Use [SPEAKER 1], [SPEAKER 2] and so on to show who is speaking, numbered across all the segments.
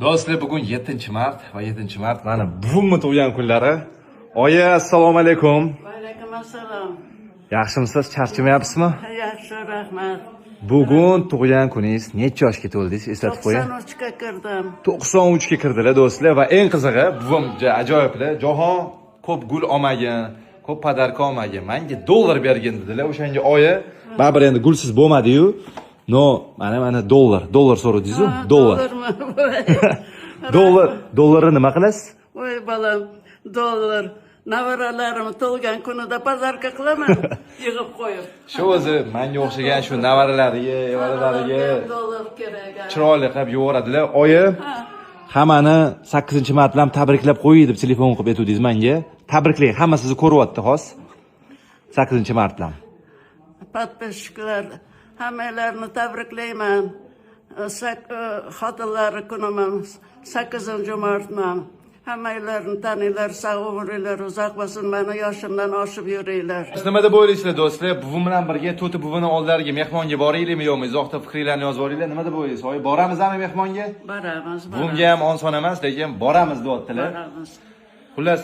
[SPEAKER 1] Do'stlar, bugun 7-mart va 7-mart mana buvimni tug'ilgan kunlari. Oyi, assalomu alaykum.
[SPEAKER 2] Va alaykum assalom.
[SPEAKER 1] Yaxshimisiz? Charchamayapsizmi?
[SPEAKER 2] Yaxshi, rahmat.
[SPEAKER 1] Bugun tug'ilgan kuningiz necha yoshga to'ldingiz? Eslatib qo'ying.
[SPEAKER 2] 93 ga kirdim.
[SPEAKER 1] 93 ga kirdilar do'stlar va eng qizig'i, buvim ajoyiblar. Jahon ko'p gul olmagin, ko'p podarka olmagin. Menga dollar bergin dedilar. O'shanga oyi, baribir endi gulsiz bo'lmadi-yu. No, mana dollar so'radingiz-ku? Dollar. Dollarni nima qilasiz?
[SPEAKER 2] Voy balam, dollar. Navaralarim tug'ilgan kunida pazarka qilaman, yig'ib qo'yib.
[SPEAKER 1] Shu o'zi menga o'xshagan shu navaralariga, evaralariga
[SPEAKER 2] dollar kerak.
[SPEAKER 1] chiroyli qilib yuboradilar. Oyi, hammani 8-mart bilan tabriklab qo'ying deb telefon qilib aytdingiz menga. Tabriklang, hamma sizni ko'ryapti, xos. 8-mart bilan.
[SPEAKER 2] Podpishchilar, hammalarni tabriklayman. Xotinlar kunimiz 8-martman. Hammalarni taninglar, sog' umringlar uzoq bo'lsin, meni yoshimdan oshib yuringlar.
[SPEAKER 1] Siz nima deb o'ylaysizlar do'stlar? Buvim bilan birga to'ti buvini oldilariga mehmonga boraylikmi yo'qmi? Izohda fikringizni yozib yuboringlar. Nima deb o'ylaysiz? Oy, boramizmi mehmonga?
[SPEAKER 2] Boramiz.
[SPEAKER 1] Buvimga ham oson emas, lekin boramiz deyaptilar.
[SPEAKER 2] Boramiz.
[SPEAKER 1] Xullas,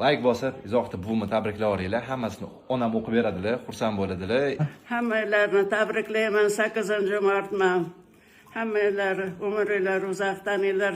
[SPEAKER 1] like bosib, izohda buvimni tabriklab yuboringlar. Hammasini onam o'qib beradilar, xursand bo'ladilar.
[SPEAKER 2] Hammalarni tabriklayman, 8-martman. Hammalar umringlar uzoq, taninglar.